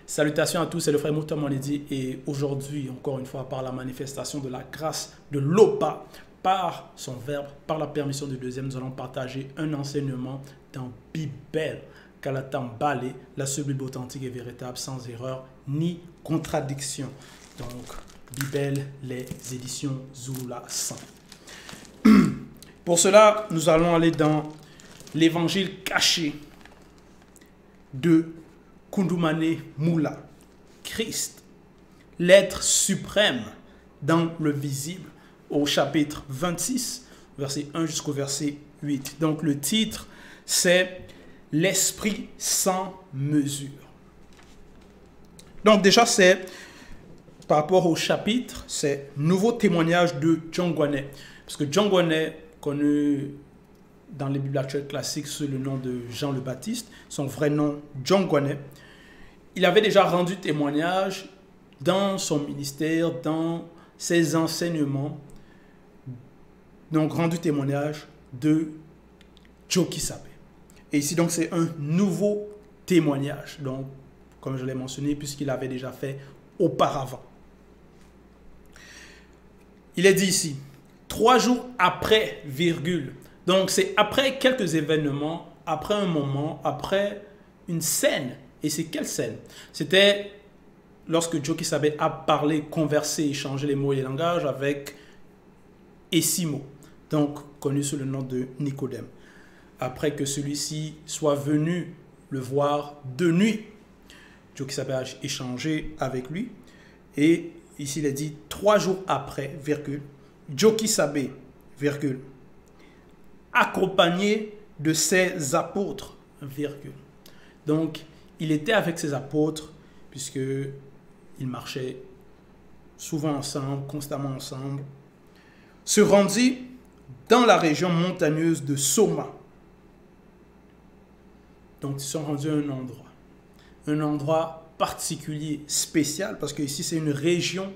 Salutations à tous, c'est le frère Mouta Monedi et aujourd'hui, encore une fois, par la manifestation de la grâce de l'OPA, par son verbe, par la permission du deuxième, nous allons partager un enseignement dans Bible, Kalatambale, la seule Bible authentique et véritable, sans erreur ni contradiction. Donc, Bible, les éditions Zula 100. Pour cela, nous allons aller dans l'évangile caché de Kundumane Moula, Christ, l'être suprême dans le visible, au chapitre 26, verset 1 jusqu'au verset 8. Donc le titre, c'est l'esprit sans mesure. Donc déjà, c'est par rapport au chapitre, c'est nouveau témoignage de Djongwane. Parce que Djongwane, connu dans les Bibles actuelles classiques sous le nom de Jean le Baptiste, son vrai nom Djongwane, il avait déjà rendu témoignage dans son ministère, dans ses enseignements, donc rendu témoignage de Djokisabe. Et ici donc c'est un nouveau témoignage, donc comme je l'ai mentionné, puisqu'il avait déjà fait auparavant. Il est dit ici, 3 jours après, virgule. Donc c'est après quelques événements, après un moment, après une scène. Et c'est quelle scène? C'était lorsque Djokisabe a parlé, conversé, échangé les mots et les langages avec Essimo, donc connu sous le nom de Nicodème. Après que celui-ci soit venu le voir de nuit, Djokisabe a échangé avec lui. Et ici il est dit 3 jours après, virgule, Djokisabe, virgule, accompagné de ses apôtres, virgule. Donc, il était avec ses apôtres, puisqu'ils marchaient souvent ensemble, constamment ensemble, se rendit dans la région montagneuse de Soma. Donc, ils sont rendus à un endroit particulier, spécial, parce que ici, c'est une région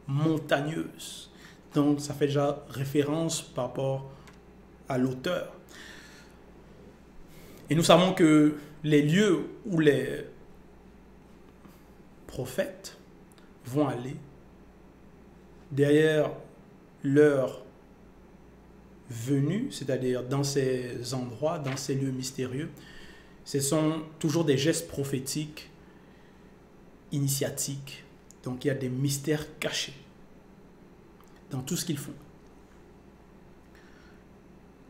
montagneuse. Donc, ça fait déjà référence par rapport à l'auteur. Et nous savons que les lieux où les prophètes vont aller, derrière leur venue, c'est-à-dire dans ces endroits, dans ces lieux mystérieux, ce sont toujours des gestes prophétiques, initiatiques. Donc il y a des mystères cachés dans tout ce qu'ils font.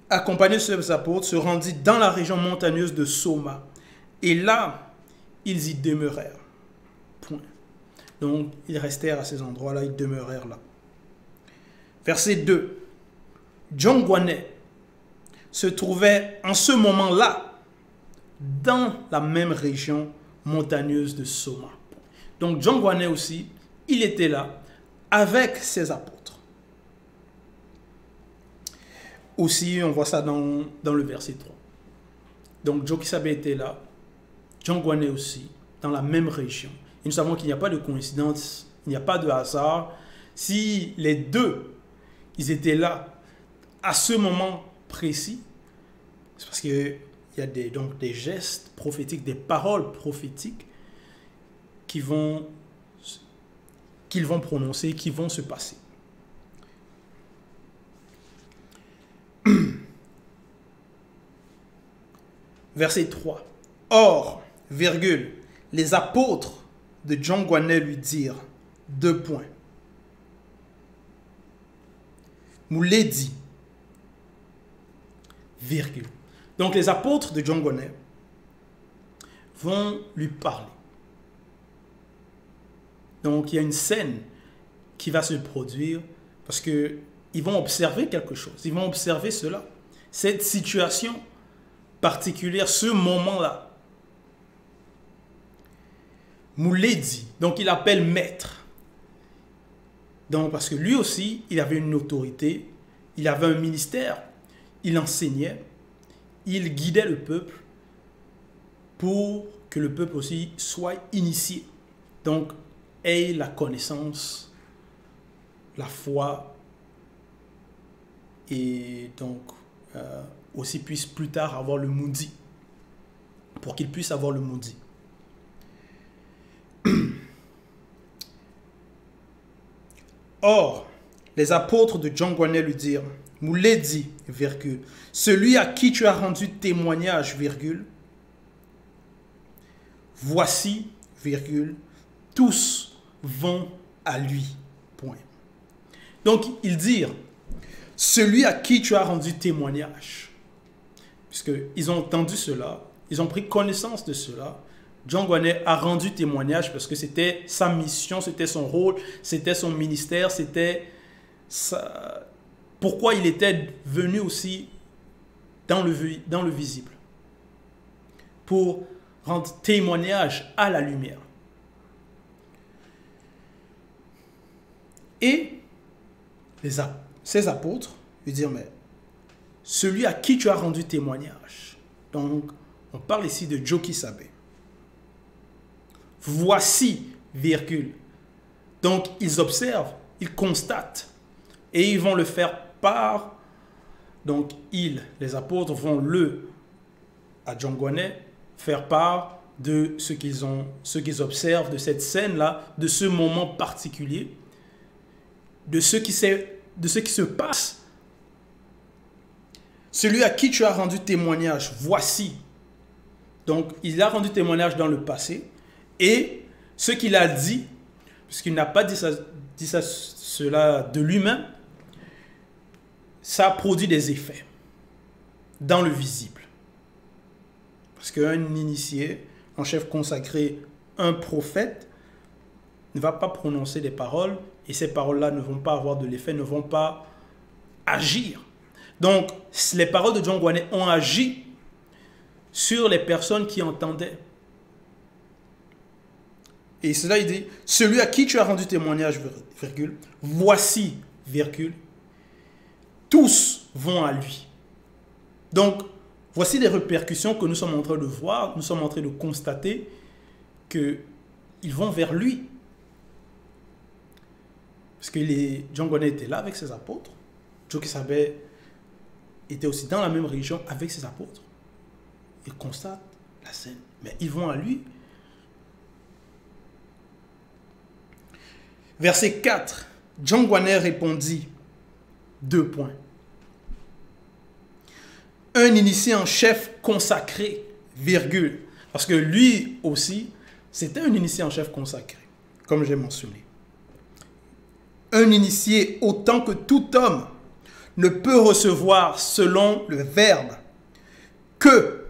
Accompagné de ses apôtres, se rendit dans la région montagneuse de Soma. Et là, ils y demeurèrent. Point. Donc, ils restèrent à ces endroits-là, ils demeurèrent là. Verset 2. Djongwane se trouvait en ce moment-là dans la même région montagneuse de Soma. Donc, Djongwane aussi, il était là avec ses apôtres. Aussi, on voit ça dans le verset 3. Donc, Djokisabe était là, Djongwane aussi, dans la même région. Et nous savons qu'il n'y a pas de coïncidence, il n'y a pas de hasard. Si les deux, ils étaient là à ce moment précis, c'est parce qu'il y a donc des gestes prophétiques, des paroles prophétiques qu'ils vont prononcer, qui vont se passer. Verset 3. Or, virgule, les apôtres de Djongwane lui dirent, 2 points. Moulé dit, virgule. Donc les apôtres de Djongwane vont lui parler. Donc il y a une scène qui va se produire parce qu'ils vont observer quelque chose. Ils vont observer cela, cette situation particulière, ce moment-là. Moulé dit, donc il appelle maître. Donc parce que lui aussi, il avait une autorité, il avait un ministère, il enseignait, il guidait le peuple pour que le peuple aussi soit initié. Donc, ait la connaissance, la foi et donc aussi puisse plus tard avoir le moudi, pour qu'il puisse avoir le moudi. Or, les apôtres de Djongwane lui dirent, Mouledi, virgule, celui à qui tu as rendu témoignage, virgule, voici, virgule, tous vont à lui. Point. Donc, ils dirent, celui à qui tu as rendu témoignage. Puisqu'ils ont entendu cela, ils ont pris connaissance de cela. Djongwane a rendu témoignage parce que c'était sa mission, c'était son rôle, c'était son ministère, c'était pourquoi il était venu aussi dans le visible. Pour rendre témoignage à la lumière. Et ces apôtres lui dirent, mais celui à qui tu as rendu témoignage. Donc, on parle ici de Djoki Sabe. Voici, virgule. Donc, ils observent, ils constatent, et ils vont le faire part. Donc, les apôtres, vont à Djongwane, faire part de ce qu'ils observent, de cette scène-là, de ce moment particulier, de ce qui se passe. Celui à qui tu as rendu témoignage, voici. Donc, il a rendu témoignage dans le passé. Et ce qu'il a dit, puisqu'il n'a pas dit cela de lui-même, ça produit des effets dans le visible. Parce qu'un initié, un chef consacré, un prophète, ne va pas prononcer des paroles, et ces paroles-là ne vont pas avoir de l'effet, ne vont pas agir. Donc, les paroles de Djongwane ont agi sur les personnes qui entendaient. Et cela, il dit, celui à qui tu as rendu témoignage, virgule, voici, virgule, tous vont à lui. Donc, voici les répercussions que nous sommes en train de voir, nous sommes en train de constater qu'ils vont vers lui. Parce que Djongwane était là avec ses apôtres. Djoki Sabe était aussi dans la même région avec ses apôtres. Ils constatent la scène. Mais ils vont à lui. Verset 4. Djongwane répondit, 2 points. Un initié en chef consacré, virgule. Parce que lui aussi, c'était un initié en chef consacré, comme j'ai mentionné. Un initié autant que tout homme ne peut recevoir selon le verbe que.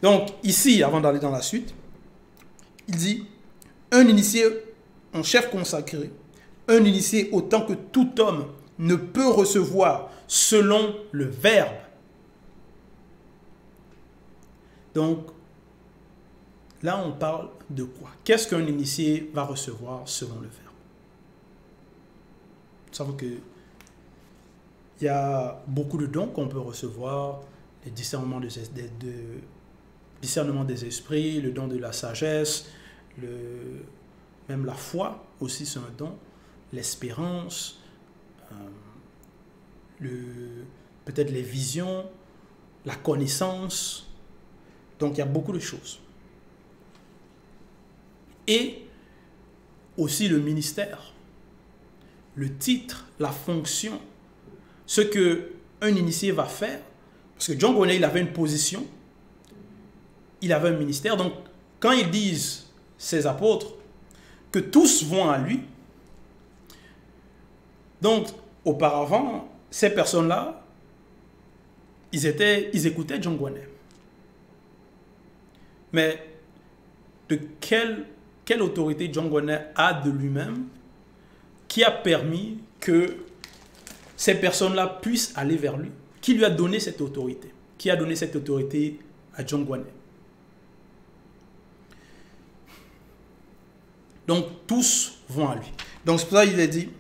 Donc ici, avant d'aller dans la suite, il dit un initié en chef consacré, un initié autant que tout homme ne peut recevoir selon le verbe. Donc là, on parle de quoi? Qu'est-ce qu'un initié va recevoir selon le verbe? Nous savons qu'il y a beaucoup de dons qu'on peut recevoir, le discernement des esprits, le don de la sagesse, même la foi aussi c'est un don, l'espérance, peut-être les visions, la connaissance. Donc il y a beaucoup de choses. Et aussi le ministère. Le titre, la fonction, ce qu'un initié va faire, parce que Djongwane, il avait une position, il avait un ministère, donc quand ils disent, ces apôtres, que tous vont à lui, donc auparavant, ces personnes-là, ils écoutaient Djongwane. Mais de quelle autorité Djongwane a de lui-même qui a permis que ces personnes-là puissent aller vers lui? Qui lui a donné cette autorité? Qui a donné cette autorité à Djongwane? Donc, tous vont à lui. Donc, c'est pour ça qu'il a dit,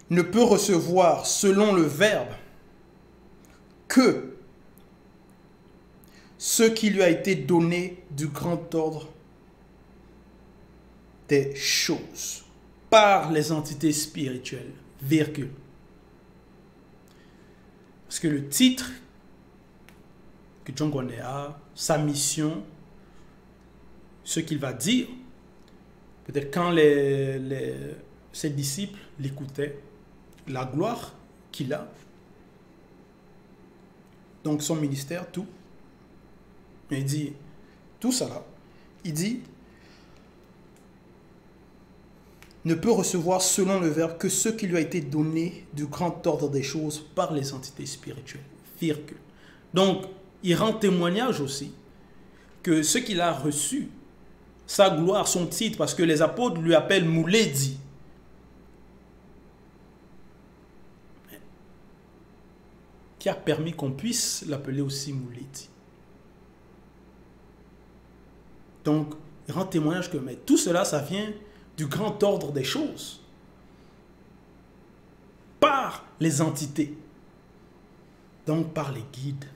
ne peut recevoir selon le verbe que ce qui lui a été donné du grand ordre des choses par les entités spirituelles, virgule. Parce que le titre que Djongwane a, sa mission, ce qu'il va dire, peut-être quand ses disciples l'écoutaient, la gloire qu'il a, donc son ministère, tout. Il dit, tout ça là, il dit, ne peut recevoir selon le Verbe que ce qui lui a été donné du grand ordre des choses par les entités spirituelles. Virgule. Donc, il rend témoignage aussi que ce qu'il a reçu, sa gloire, son titre, parce que les apôtres lui appellent Mouledi. Qui a permis qu'on puisse l'appeler aussi Mouledi. Donc, il rend témoignage que mais tout cela, ça vient du grand ordre des choses par les entités, donc par les guides,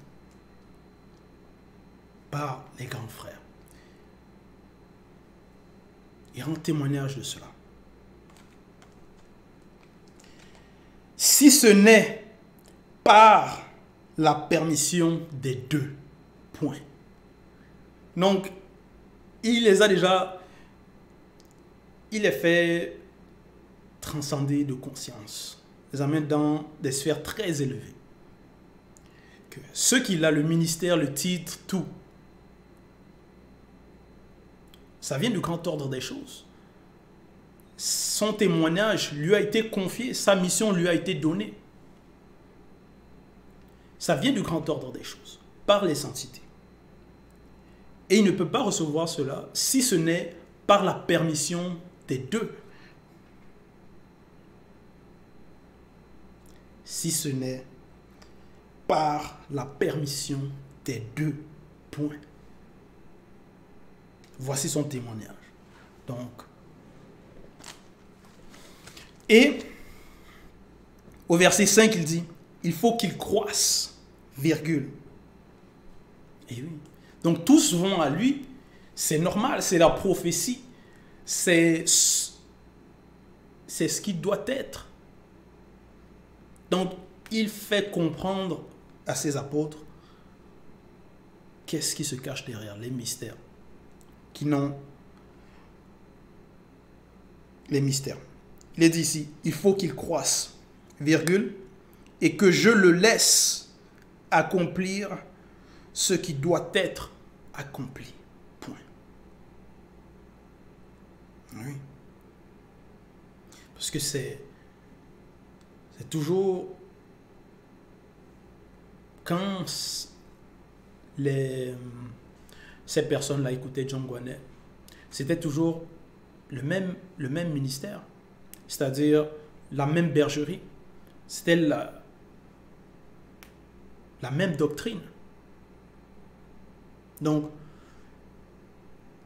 par les grands frères. Il rend témoignage de cela. Si ce n'est par la permission des deux, point. Donc, il les a déjà, il les fait transcender de conscience, les amène dans des sphères très élevées. Que ce qu'il a, le ministère, le titre, tout, ça vient du grand ordre des choses. Son témoignage lui a été confié, sa mission lui a été donnée. Ça vient du grand ordre des choses, par les entités. Et il ne peut pas recevoir cela si ce n'est par la permission des deux. Si ce n'est par la permission des deux. Point. Voici son témoignage. Donc, et au verset 5, il dit, il faut qu'il croisse, virgule. Et oui. Donc tous vont à lui, c'est normal, c'est la prophétie, c'est ce qui doit être. Donc il fait comprendre à ses apôtres qu'est-ce qui se cache derrière les mystères, qui n'ont les mystères. Il est dit ici, il faut qu'il croisse, virgule, et que je le laisse accomplir ce qui doit être accompli. Point. Oui. Parce que c'est toujours quand ces personnes-là écoutaient John Gwanet, c'était toujours le même ministère, c'est-à-dire la même bergerie, c'était la même doctrine. Donc,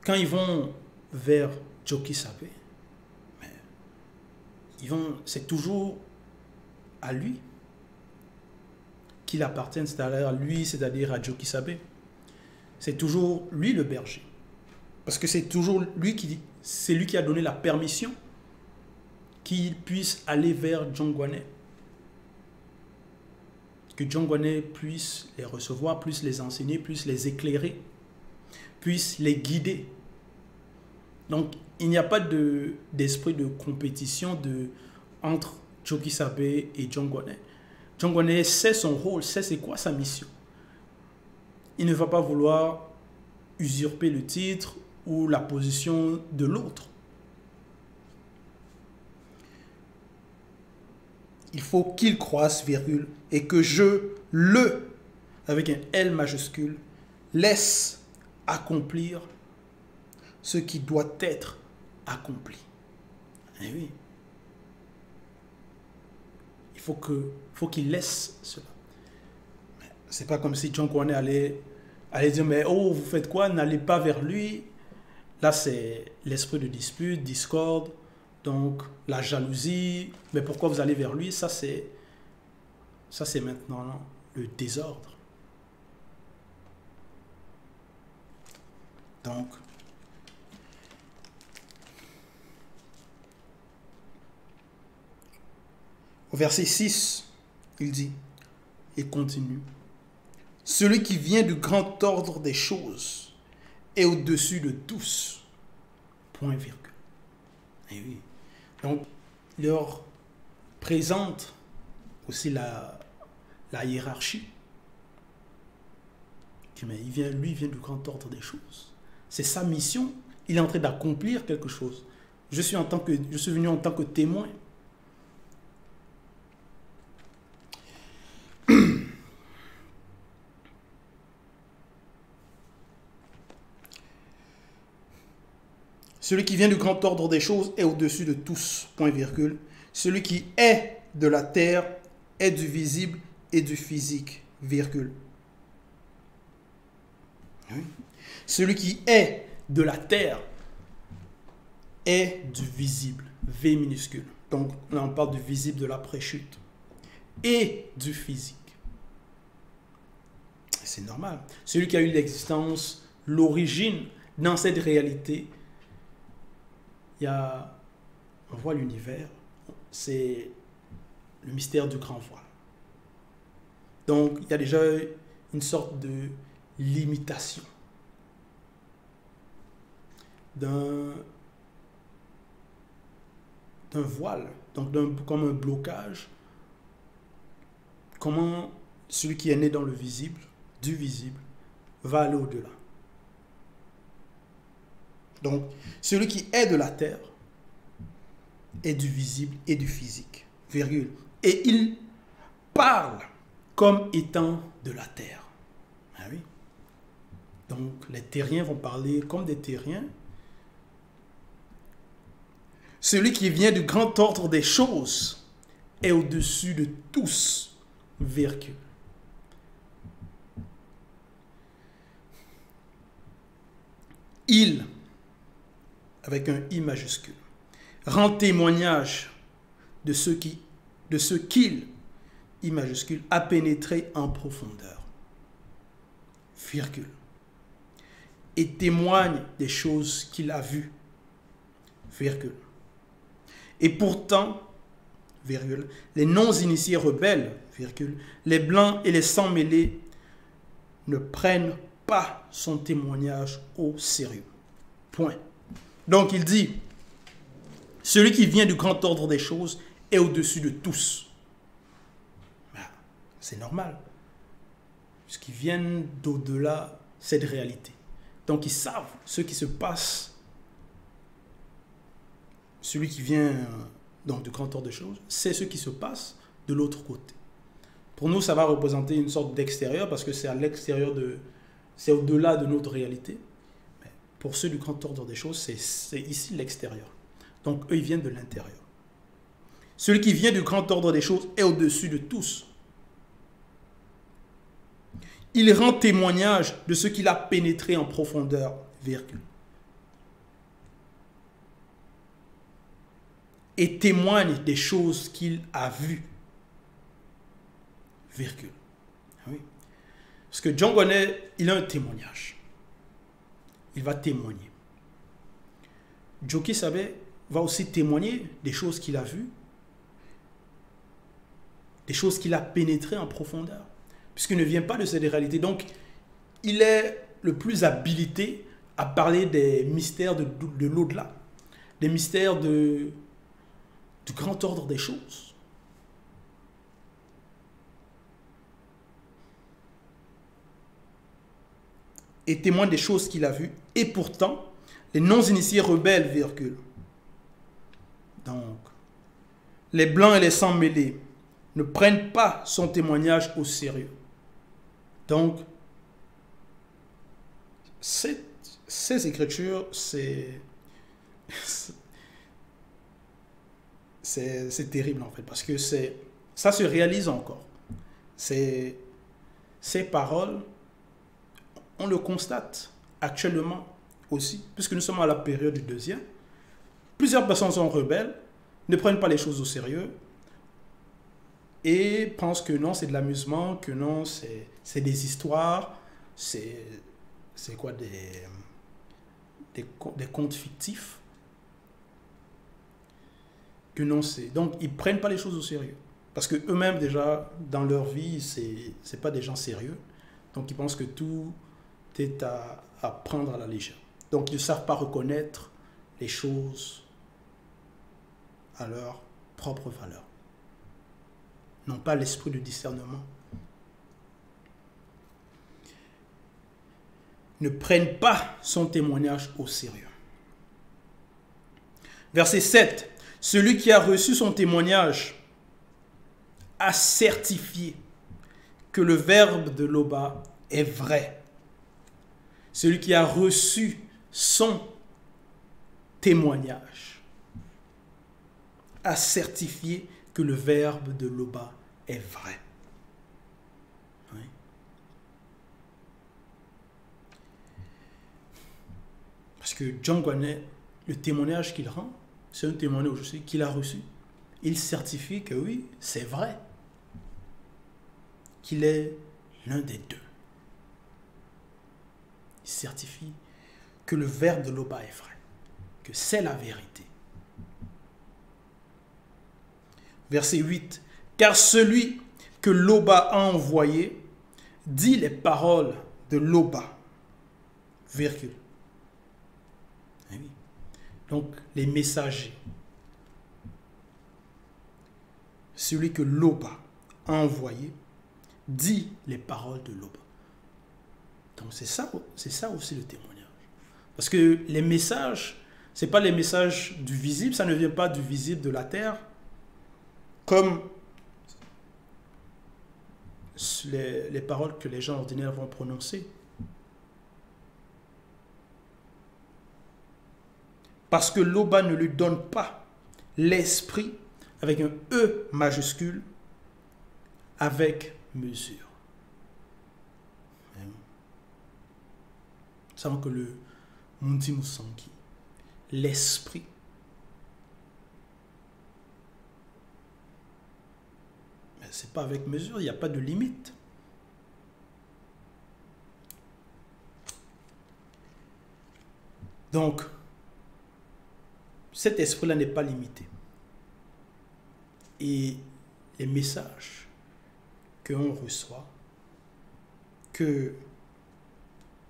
quand ils vont vers Djoki Sabé, c'est toujours à lui qu'il appartient, c'est-à-dire à lui, c'est-à-dire à Djoki Sabé. C'est toujours lui le berger. Parce que c'est toujours lui qui a donné la permission qu'il puisse aller vers John Gwanet. Que John Gwanet puisse les recevoir, puisse les enseigner, puisse les éclairer, puisse les guider. Donc, il n'y a pas d'esprit de compétition entre Djoki Sabé et John Gwanet. John Gwanet sait son rôle, sait c'est quoi sa mission. Il ne va pas vouloir usurper le titre ou la position de l'autre. Il faut qu'il croisse, virgule, et que je le, avec un L majuscule, laisse accomplir ce qui doit être accompli. Eh oui. Il faut qu'il laisse cela. C'est pas comme si John Gwanet allait dire, mais oh, vous faites quoi? N'allez pas vers lui. Là, c'est l'esprit de dispute, discorde, donc la jalousie. Mais pourquoi vous allez vers lui? Ça, c'est maintenant le désordre. Donc, au verset 6, il dit, et continue, celui qui vient du grand ordre des choses est au-dessus de tous. Point virgule. Et oui. Donc, il leur présente aussi la hiérarchie. Mais lui, il vient du grand ordre des choses. C'est sa mission. Il est en train d'accomplir quelque chose. Je suis venu en tant que témoin. Celui qui vient du grand ordre des choses est au-dessus de tous, point virgule. Celui qui est de la terre est du visible et du physique, virgule. Oui. Celui qui est de la terre est du visible, V minuscule. Donc, là, on parle du visible de l'après-chute. Et du physique. C'est normal. Celui qui a eu l'existence, l'origine dans cette réalité, on voit l'univers, c'est le mystère du grand voile. Donc, il y a déjà une sorte de limitation d'un voile, donc comme un blocage. Comment celui qui est né dans le visible, du visible, va aller au-delà. Donc, celui qui est de la terre est du visible et du physique, virgule. Et il parle comme étant de la terre. Ah oui. Donc, les terriens vont parler comme des terriens. Celui qui vient du grand ordre des choses est au-dessus de tous, virgule. Il, avec un I majuscule, rend témoignage de ce qu'il, I majuscule, a pénétré en profondeur, virgule, et témoigne des choses qu'il a vues, virgule. Et pourtant, virgule, les non-initiés rebelles, virgule, les blancs et les sans-mêlés ne prennent pas son témoignage au sérieux. Point. Donc il dit, celui qui vient du grand ordre des choses est au-dessus de tous. C'est normal. Puisqu'ils viennent d'au-delà cette réalité. Donc ils savent ce qui se passe. Celui qui vient donc du grand ordre des choses, c'est ce qui se passe de l'autre côté. Pour nous, ça va représenter une sorte d'extérieur parce que c'est à l'extérieur c'est au-delà de notre réalité. Mais pour ceux du grand ordre des choses, c'est ici l'extérieur. Donc eux, ils viennent de l'intérieur. Celui qui vient du grand ordre des choses est au-dessus de tous. Il rend témoignage de ce qu'il a pénétré en profondeur, virgule. Et témoigne des choses qu'il a vues, virgule. Oui. Parce que John Gonnet, il a un témoignage. Il va témoigner. Joki Sabe va aussi témoigner des choses qu'il a vues, des choses qu'il a pénétrées en profondeur, puisqu'il ne vient pas de cette réalité. Donc, il est le plus habilité à parler des mystères de l'au-delà, des mystères du grand ordre des choses. Et témoigne des choses qu'il a vues. Et pourtant, les non-initiés rebelles, virgule. Donc, les blancs et les sans-mêlés ne prennent pas son témoignage au sérieux. Donc, ces écritures, c'est terrible en fait, parce que ça se réalise encore. Ces paroles, on le constate actuellement aussi, puisque nous sommes à la période du deuxième. Plusieurs personnes sont rebelles, ne prennent pas les choses au sérieux et pensent que non, c'est de l'amusement, que non, c'est des histoires, c'est quoi, des contes fictifs. Que non, donc ils ne prennent pas les choses au sérieux. Parce qu'eux-mêmes, déjà, dans leur vie, c'est pas des gens sérieux. Donc ils pensent que tout est à prendre à la légère. Donc ils ne savent pas reconnaître les choses à leur propre valeur. Non pas l'esprit de discernement. Ne prennent pas son témoignage au sérieux. Verset 7. Celui qui a reçu son témoignage a certifié que le verbe de Loba est vrai. Celui qui a reçu son témoignage a certifié que le verbe de Loba est vrai. Oui. Parce que John Gwanet, le témoignage qu'il rend, c'est un témoignage qu'il a reçu. Il certifie que oui, c'est vrai. Qu'il est l'un des deux. Il certifie que le verbe de Loba est vrai. Que c'est la vérité. Verset 8. Car celui que Loba a envoyé dit les paroles de Loba. Virgule. Oui. Donc, les messagers. Celui que Loba a envoyé dit les paroles de Loba. Donc, c'est ça aussi le témoignage. Parce que les messages, ce n'est pas les messages du visible, ça ne vient pas du visible de la terre, comme les paroles que les gens ordinaires vont prononcer. Parce que Loba ne lui donne pas l'esprit avec un E majuscule, avec mesure. Nous savons que le Mundi Musangi, l'esprit, mais ce n'est pas avec mesure, il n'y a pas de limite. Donc, cet esprit-là n'est pas limité. Et les messages qu'on reçoit, que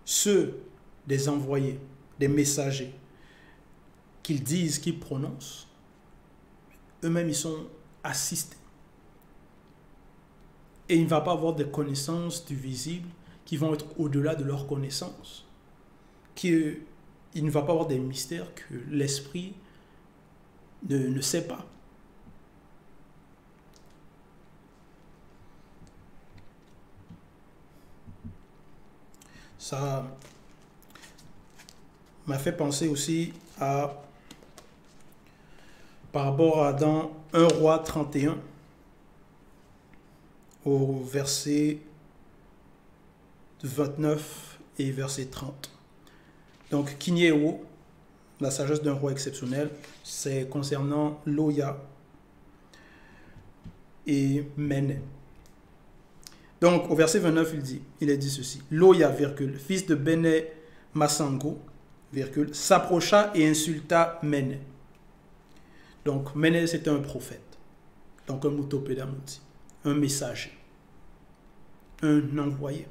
ceux des envoyés, des messagers, qu'ils disent, qu'ils prononcent, eux-mêmes, ils sont assistés. Et il ne va pas avoir des connaissances du visible qui vont être au-delà de leurs connaissances. Il ne va pas avoir des mystères que l'esprit ne sait pas. Ça m'a fait penser aussi par rapport à dans 1 Roi 31, au verset 29 et verset 30. Donc, Kinyeo, la sagesse d'un roi exceptionnel, c'est concernant Loya et Mene. Donc, au verset 29, il est dit ceci. Loya, virgule, fils de Bene Massango, virgule, s'approcha et insulta Mene. Donc, Mene, c'était un prophète. Donc, un Mutopédamuti, un messager, un envoyé.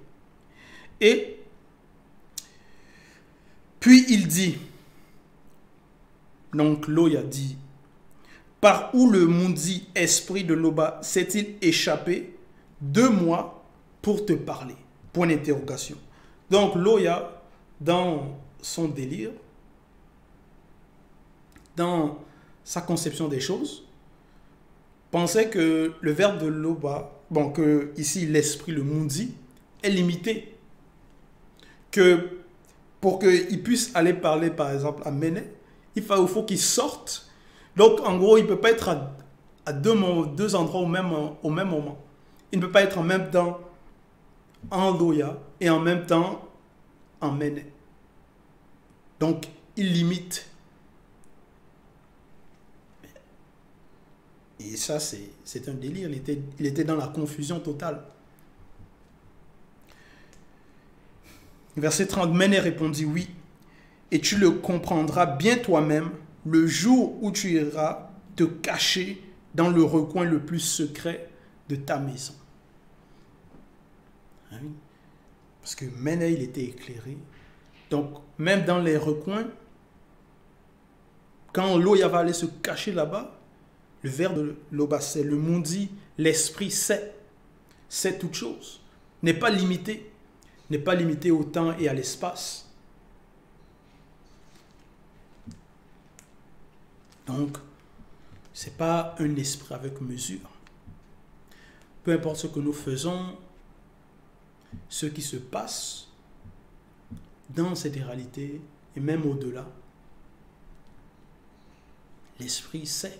Et puis, il dit, donc Loya dit, par où le Mundi esprit de Loba s'est-il échappé de moi pour te parler? Point d'interrogation. Donc Loya, dans son délire, dans sa conception des choses, pensait que le verbe de Loba, bon, que ici l'esprit, le Mundi, est limité. Que pour qu'il puisse aller parler, par exemple, à Mene, il faut qu'il sorte. Donc, en gros, il ne peut pas être à deux endroits au même moment. Il ne peut pas être en même temps en Loya et en même temps en Mene. Donc, il limite. Et ça, c'est un délire. Il était dans la confusion totale. Verset 30, Mene répondit, oui, et tu le comprendras bien toi-même le jour où tu iras te cacher dans le recoin le plus secret de ta maison. Hein? Parce que Mene, il était éclairé. Donc, même dans les recoins, quand Loya va aller se cacher là-bas, Le verbe de Loba, c'est le mundi, l'esprit sait toute chose. N'est pas limité au temps et à l'espace. Donc, ce n'est pas un esprit avec mesure. Peu importe ce que nous faisons, ce qui se passe dans cette réalité et même au-delà, l'esprit sait.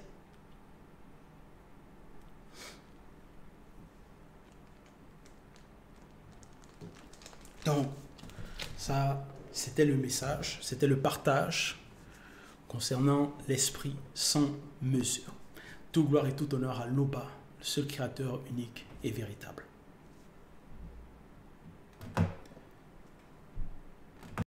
Donc, ça, c'était le message, c'était le partage concernant l'esprit sans mesure. Toute gloire et tout honneur à Loba, le seul créateur unique et véritable.